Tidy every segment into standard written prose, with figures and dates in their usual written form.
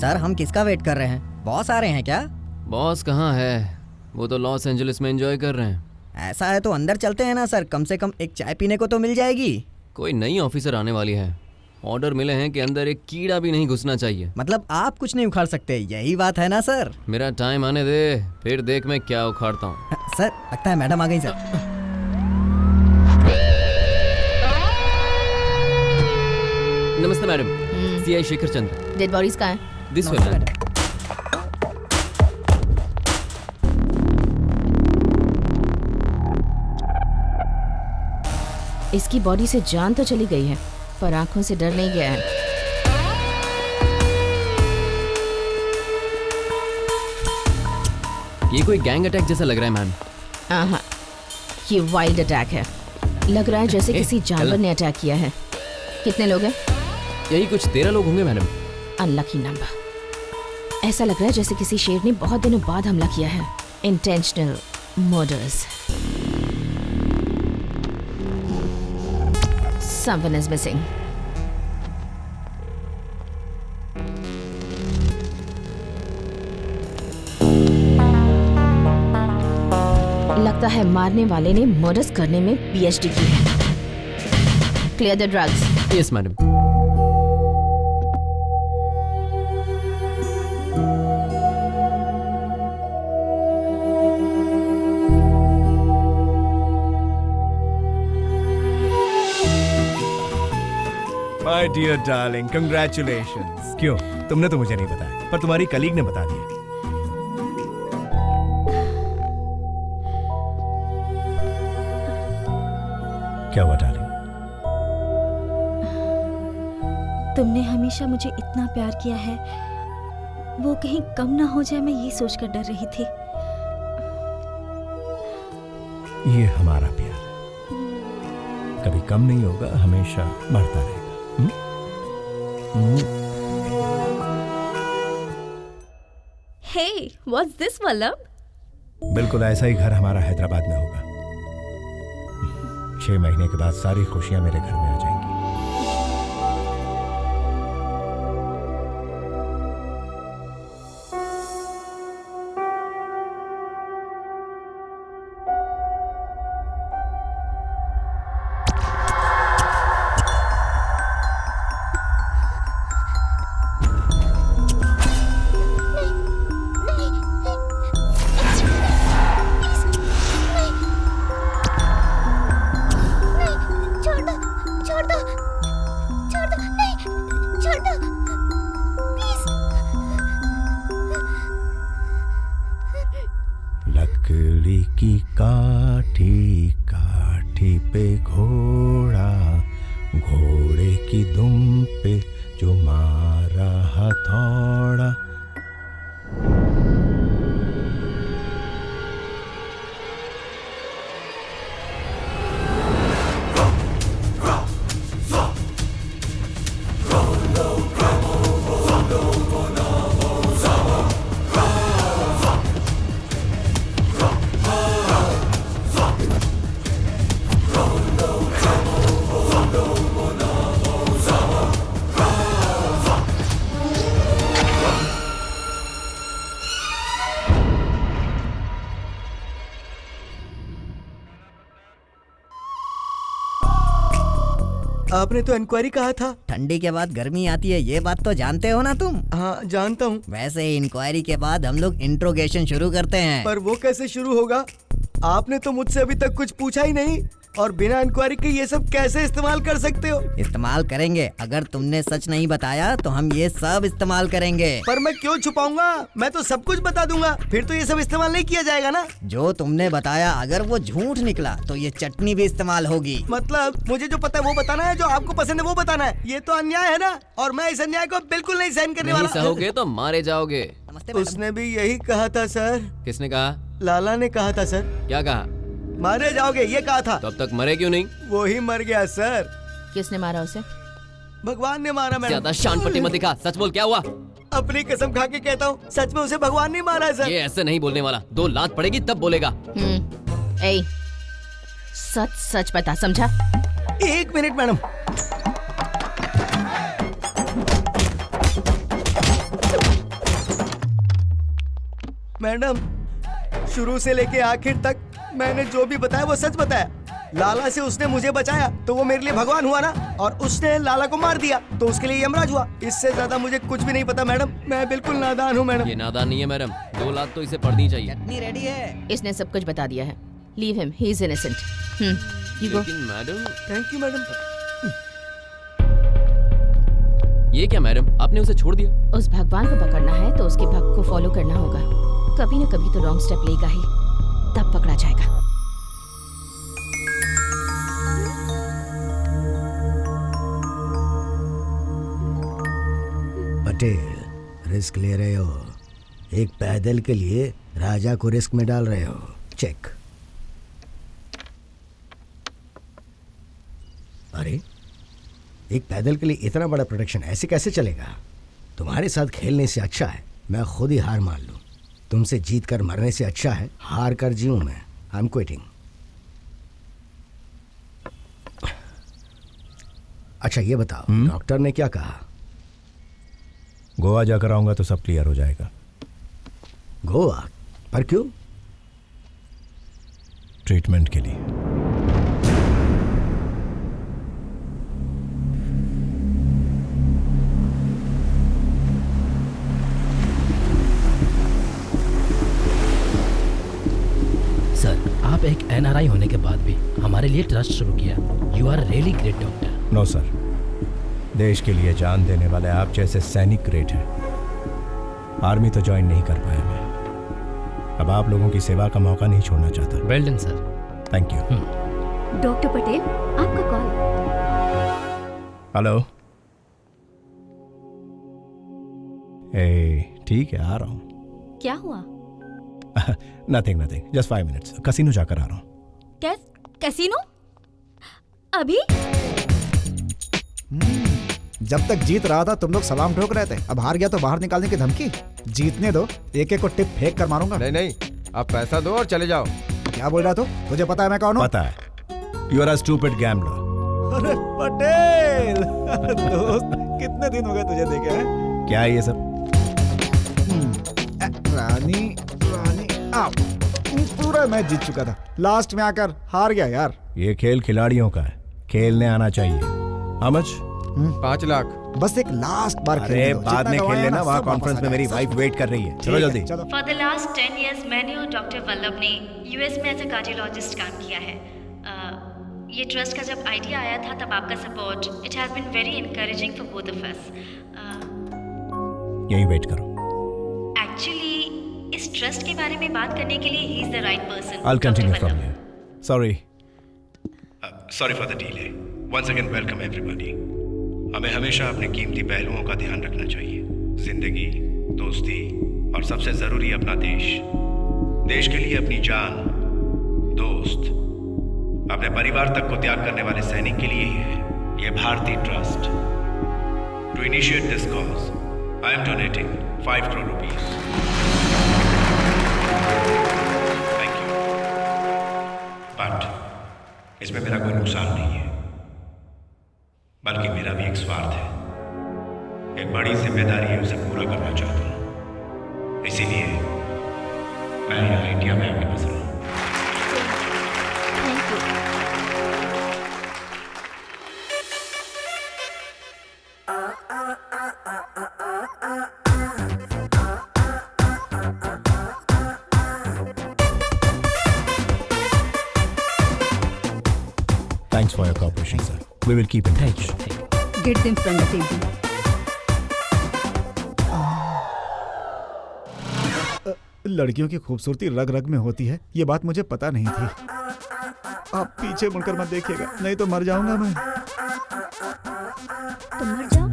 Sir हम किसका wait कर रहे हैं? बॉस आ रहे हैं क्या? बॉस कहाँ है? वो तो लॉस एंजलिस में एंजॉय कर रहे हैं। ऐसा है तो अंदर चलते हैं ना सर, कम से कम एक चाय पीने को तो मिल जाएगी। कोई नई ऑफिसर आने वाली है। ऑर्डर मिले हैं कि अंदर एक कीड़ा भी नहीं घुसना चाहिए। मतलब आप कुछ नहीं उखाड़ सकते, यही बात है ना सर? मेरा टाइम आने दे, फिर देख मैं क्या उखाड़ता हूँ। सर लगता है मैडम आ गई सर। नमस्ते मैडम। सीआई शेखर चंद्र। डेड बॉडीज कहाँ हैं? दिस वे नमस्ते मैम। मैडम। इसकी बॉडी से जान तो चली गई है, पर आंखों से डर नहीं गया है। ये कोई गैंग अटैक जैसा लग रहा है मैम। हाँ, ये वाइल्ड अटैक है। लग रहा है जैसे किसी जानवर ने अटैक किया है। कितने लोग हैं? यही कुछ 13 लोग होंगे मैडम। Unlucky number. ऐसा लग रहा है जैसे किसी शेर ने बहुत दिनों बाद हमला किया है। Intentional murders. Someone is missing. लगता है मारने वाले ने मर्डर्स करने में पीएचडी की है। Clear the drugs. Yes madam. My dear darling, congratulations. क्यों, तुमने तो मुझे नहीं बताया, पर तुम्हारी कलीग ने बता दिया। क्या हुआ डार्लिंग? तुमने हमेशा मुझे इतना प्यार किया है, वो कहीं कम ना हो जाए, मैं ये सोचकर डर रही थी। ये हमारा प्यार है, कभी कम नहीं होगा, हमेशा बढ़ता रहेगा। Hey, what's this, Vallabh? बिल्कुल ऐसा ही घर हमारा हैदराबाद में होगा। 6 महीने के बाद सारी खुशियां मेरे घर में आ जाएंगी। लकड़ी की काठी काठी पे घोड़ा, घोड़े की दुम पे जो मारा हथौड़ा। आपने तो इंक्वायरी कहा था। ठंडी के बाद गर्मी आती है, ये बात तो जानते हो ना तुम? हाँ जानता हूँ। वैसे इंक्वायरी के बाद हम लोग इंट्रोगेशन शुरू करते हैं। पर वो कैसे शुरू होगा? आपने तो मुझसे अभी तक कुछ पूछा ही नहीं, और बिना इंक्वायरी के ये सब कैसे इस्तेमाल कर सकते हो? इस्तेमाल करेंगे, अगर तुमने सच नहीं बताया तो हम ये सब इस्तेमाल करेंगे। पर मैं क्यों छुपाऊंगा? मैं तो सब कुछ बता दूंगा, फिर तो ये सब इस्तेमाल नहीं किया जाएगा ना। जो तुमने बताया अगर वो झूठ निकला तो ये चटनी भी इस्तेमाल होगी। मतलब मुझे जो पता है वो बताना है, जो आपको पसंद है वो बताना है। ये तो अन्याय है ना, और मैं इस अन्याय को बिल्कुल नहीं सहन करने नहीं वाला। सहोगे तो मारे जाओगे। नमस्ते मैडम। उसने भी यही कहा था सर। किसने कहा? लाला ने कहा था सर। क्या कहा? मारे जाओगे ये कहा था। तो अब तक मरे क्यों नहीं? वो ही मर गया सर। किसने मारा उसे? भगवान ने मारा। मैडम ज्यादा शान पट्टी मत दिखा, सच बोल क्या हुआ? अपनी कसम खा के कहता हूँ, सच में उसे भगवान ने मारा है सर। ये ऐसे नहीं बोलने वाला, 2 लात पड़ेगी तब बोलेगा। ए, सच सच बता, समझा? 1 मिनट मैडम। मैडम, शुरू से लेके आखिर तक मैंने जो भी बताया वो सच बताया। लाला से उसने मुझे बचाया तो वो मेरे लिए भगवान हुआ ना, और उसने लाला को मार दिया तो उसके लिए यमराज हुआ। इससे ज्यादा मुझे कुछ भी नहीं पता मैडम, मैं बिल्कुल नादान हूँ मैडम। ये नादान नहीं है मैडम, 2 लाख तो इसे पड़नी चाहिए। चटनी रेडी है। इसने सब कुछ बता दिया है। Leave him, he is innocent. You go. लेकिन मैडम, थैंक यू मैडम। ये क्या मैडम, आपने उसे छोड़ दिया? उस भगवान को पकड़ना है तो उसके भक्त को फॉलो करना होगा। कभी न कभी तो रॉन्ग स्टेप लेगा ही, तब पकड़ा जाएगा। पटेल, रिस्क ले रहे हो। एक पैदल के लिए राजा को रिस्क में डाल रहे हो। चेक। अरे, एक पैदल के लिए इतना बड़ा प्रोटेक्शन ऐसे कैसे चलेगा? तुम्हारे साथ खेलने से अच्छा है मैं खुद ही हार मान लूं। तुमसे जीत कर मरने से अच्छा है हार कर जीऊं मैं। I am quitting. अच्छा ये बताओ, डॉक्टर ने क्या कहा? गोवा जाकर आऊंगा तो सब क्लियर हो जाएगा। गोवा? पर क्यों? ट्रीटमेंट के लिए। सर, आप एक NRI होने के बाद भी हमारे लिए ट्रस्ट शुरू किया। You are really great doctor. No sir, देश के लिए जान देने वाले आप जैसे सैनिक ग्रेट हैं। आर्मी तो ज्वाइन नहीं कर पाया मैं, अब आप लोगों की सेवा का मौका नहीं छोड़ना चाहता। Well done sir. Thank you. Doctor Patel, आपका कॉल। हेलो। ए, ठीक है, आ रहा हूँ। क्या हुआ? Nothing nothing, just 5 minutes. Casino जाकर आ रहा हूँ। कैसीनो? अभी? जब तक जीत रहा था तुम लोग सलाम ठोक रहे थे, अब हार गया तो बाहर निकालने की धमकी। जीतने दो, एक एक को टिप फेंक कर मारूंगा। नहीं नहीं, आप पैसा दो और चले जाओ। क्या बोल रहा तू? तुझे पता है मैं कौन हूँ? पता है। You are a stupid gambler. अरे पटेल दोस्त, कितने दिन हो गए तुझे देखे हैं? क्या है ये सब? रानी आप पूरा मैच जीत चुका था, लास्ट में आकर हार गया यार। ये खेल खिलाड़ियों का है, खेलने आना चाहिए। How much? 5 लाख। बस एक लास्ट बार अरे खेलने दो। बाद जितना में खेल गंवाया लेना, ना, वहाँ सब वापस कॉन्फ्रेंस आ में मेरी जाएगा। वाइफ वेट कर रही है। चलो ठीक है, जल्दी। चलो। फॉर द लास्ट 10 years मैंने और डॉक्टर वल्लभ ने यूएस में एज ए कार्डियोलॉजिस्ट काम किया है। ये ट्रस्ट का जब आइडिया आया था तब आपका support, it has been very encouraging for both of us. यही वेट करो। एक्चुअली इस ट्रस्ट के बारे में बात करने के लिए he is the right person. I'll continue from here. Sorry. Sorry for the delay. Once again welcome everybody. हमें हमेशा अपने कीमती पहलुओं का ध्यान रखना चाहिए। जिंदगी, दोस्ती और सबसे जरूरी अपना देश। देश के लिए अपनी जान, दोस्त, अपने परिवार तक को त्याग करने वाले सैनिक के लिए ही है ये भारतीय trust. To initiate this cause I am donating 5 crore rupees. Thank you. But इसमें मेरा कोई नुकसान नहीं है, बल्कि मेरा भी एक स्वार्थ है। एक बड़ी जिम्मेदारी है, उसे पूरा करना चाहता हूँ। इसीलिए मैं यहाँ इंडिया में आके बस रहा हूँ। Thank you. Thanks for your cooperation, sir. We will keep in touch. Get them from the table. लड़कियों की खूबसूरती रग रग में होती है, ये बात मुझे पता नहीं थी। आप पीछे मुड़कर मत देखिएगा, नहीं तो मर जाऊंगा मैं। तुम मर जाओ?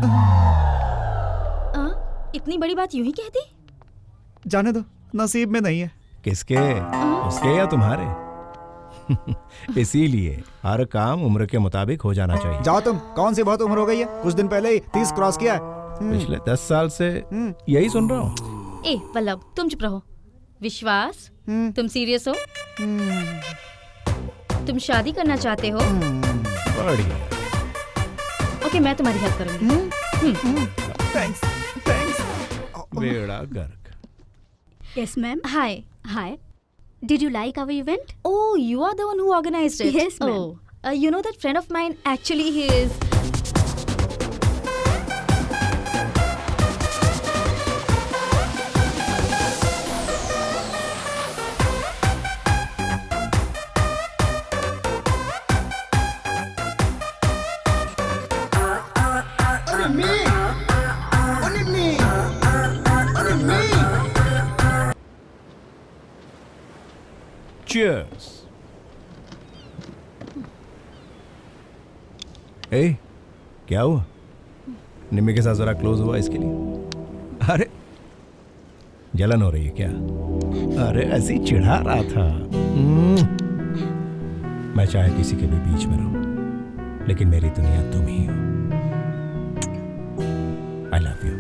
इतनी बड़ी बात यूं ही कह दी? जाने दो, नसीब में नहीं है। किसके? उसके या तुम्हारे? इसीलिए हर काम उम्र के मुताबिक हो जाना चाहिए। जाओ तुम, कौन सी बहुत उम्र हो गई है? कुछ दिन पहले ही 30 क्रॉस किया है। पिछले 10 साल से यही सुन रहा हूँ। ए वल्लभ, तुम चुप रहो। विश्वास, तुम सीरियस हो? तुम शादी करना चाहते हो? बढ़िया। ओके, मैं तुम्हारी हेल्प करूंगी। Thanks, thanks. बेड़ा गर्क। Yes, ma'am. Hi. Hi. Did you like our event? Oh, you are the one who organized it. Yes, ma'am. Oh, you know that friend of mine, actually he is... Cheers. ए, क्या हुआ? निम्मी के साथ जरा close हुआ इसके लिए? अरे जलन हो रही है क्या? अरे ऐसे ही चिढ़ा रहा था। मैं चाहे किसी के भी बीच में रहूं, लेकिन मेरी दुनिया तुम ही हो। I love you.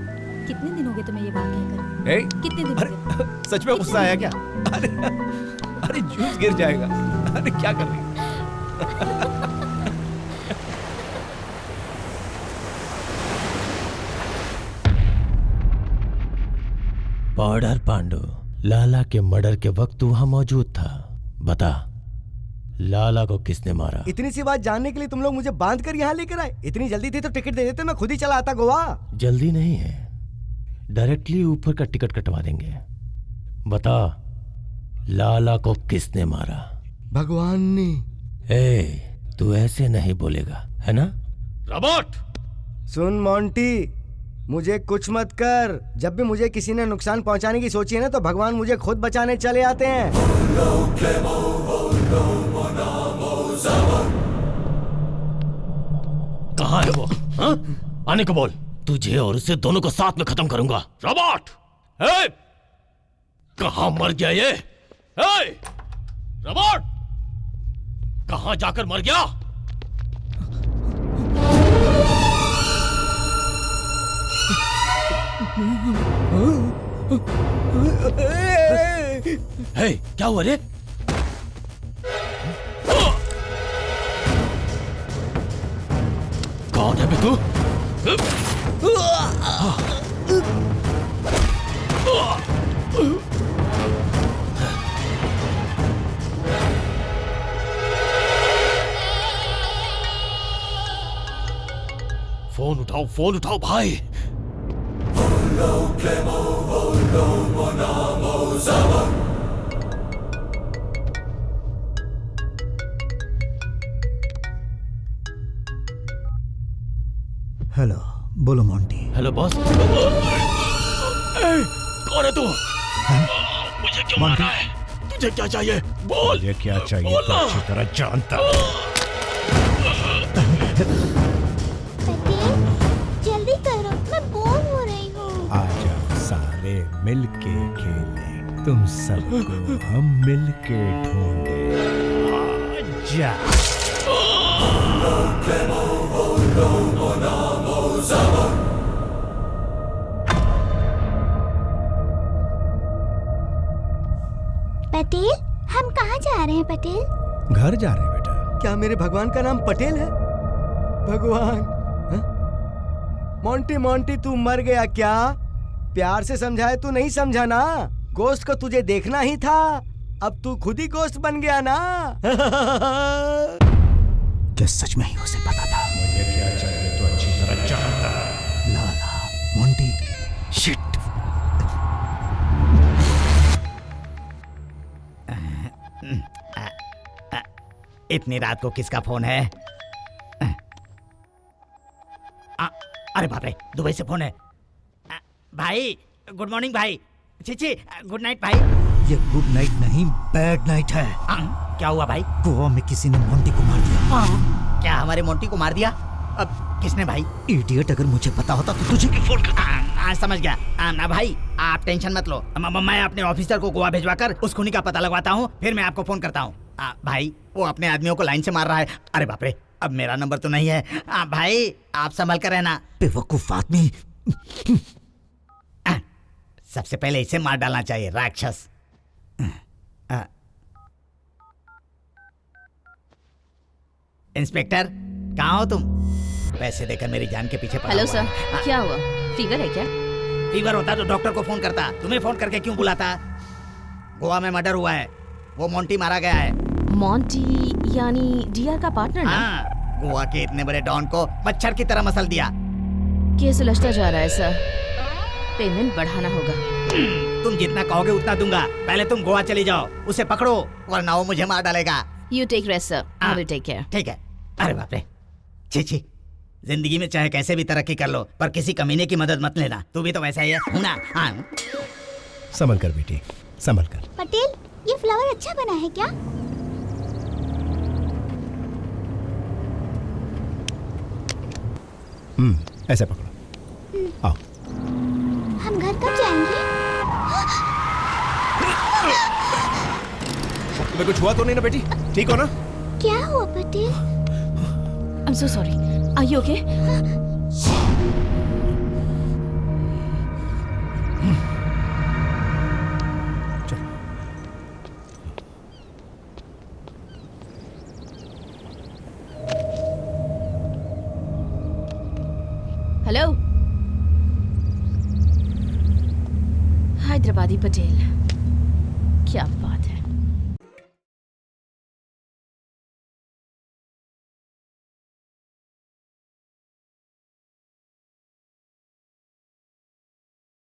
कितने दिन हो गए तुम्हें ये बात कहकर? ए, कितने दिन हो गए? अरे सच में गुस्सा आया क्या? अरे जूस गिर जाएगा। अरे क्या कर रही है? बॉर्डर पांडु, लाला के मर्डर के वक्त तू वहां मौजूद था। बता, लाला को किसने मारा? इतनी सी बात जानने के लिए तुम लोग मुझे बांध कर यहाँ लेकर आए? इतनी जल्दी थी तो टिकट दे देते, मैं खुद ही चला आता गोवा। जल्दी नहीं है, डायरेक्टली ऊपर का टिकट कटवा देंगे। बता, लाला को किसने मारा? भगवान ने। ए, तू ऐसे नहीं बोलेगा, है ना? रॉबर्ट! सुन मोंटी, मुझे कुछ मत कर। जब भी मुझे किसी ने नुकसान पहुंचाने की सोची है ना, तो भगवान मुझे खुद बचाने चले आते हैं। कहाँ है वो? हाँ? आने को बोल। तुझे और उसे दोनों को साथ में खत्म करूंगा। रॉबर्ट! कहाँ मर गया ये? रॉबर्ट! कहाँ जाकर मर गया? क्या हुआ रे? कौन है बे तू? फोन उठाओ भाई। हेलो, बोलो मोंटी। Hello boss. कौन है तू? मुझे क्यों मार रहा है? तुझे क्या चाहिए? बोल। मुझे क्या चाहिए तो अच्छी तरह जानता हूं। जल्दी करो, मैं बोर हो रही हूँ। आ जाओ सारे मिलके खेलें, तुम सबको हम मिलके ढूंढे। आजा। पटेल, हम कहाँ जा रहे हैं पटेल? घर जा रहे हैं बेटा। क्या मेरे भगवान का नाम पटेल है? भगवान? हा? मोंटी मोंटी, तू मर गया क्या? प्यार से समझाए तू नहीं समझा ना। गोश्त को तुझे देखना ही था, अब तू खुद ही गोश्त बन गया ना। क्या सच में ही उसे पता था? मुझे क्या चाहिए तो अच्छी तरह जानता। लाला, मोंटी, शिट। इतनी रात को किसका फोन है? अरे बाप रे, दुबई से फोन है। भाई गुड मॉर्निंग भाई। छी गुड नाइट भाई। ये गुड नाइट नहीं, बैड नाइट है। क्या हुआ भाई? गोवा में किसी ने मोंटी को मार दिया। क्या हमारे मोंटी को मार दिया? अब किसने भाई? इडियट, अगर मुझे पता होता तो तुझे क्यों फोन करता? समझ गया ना भाई, आप टेंशन मत लो। मैं अपने ऑफिसर को गोवा भिजवाकर उस खूनी का पता लगवाता हूँ, फिर मैं आपको फोन करता हूँ। भाई वो अपने आदमियों को लाइन से मार रहा है। अरे बाप रे, अब मेरा नंबर तो नहीं है। भाई आप संभल कर रहना। बेवकूफ आदमी। सबसे पहले इसे मार डालना चाहिए, राक्षस। इंस्पेक्टर, कहाँ हो तुम? पैसे देकर मेरी जान के पीछे पड़ा हेलो हुआ सर, है। क्या हुआ? फीवर है क्या? फीवर होता तो डॉक्टर को फोन करता, तुम्हें फोन करके क्यों बुलाता? गोवा में मर्डर हुआ है, वो मोंटी मारा गया है। मोंटी यानी डीआर का पार्टनर ना? हाँ, गोवा के इतने बड़े डॉन को मच्छर की तरह मसल दिया। केस उलझता जा रहा है सर, पेमेंट बढ़ाना होगा। तुम जितना कहोगे उतना दूंगा। पहले तुम गोवा चली जाओ, उसे पकड़ो वरना वो मुझे मार डालेगा। You take rest sir, I will take care. ठीक है। अरे बाप रे, छी छी, जिंदगी में चाहे कैसे भी तरक्की कर लो पर किसी कमीने की मदद मत लेना। तू भी तो वैसा ही है ना? हाँ। संभल कर बेटी, संभल कर। पटेल, ये फ्लावर अच्छा बना है क्या? ऐसे पकड़ो, आओ। हम घर कब जाएंगे? तुम्हें कुछ हुआ तो नहीं ना बेटी? ठीक हो ना? क्या हुआ Patel? I am so sorry, are you okay? Hello, Hyderabadi Patel, क्या बात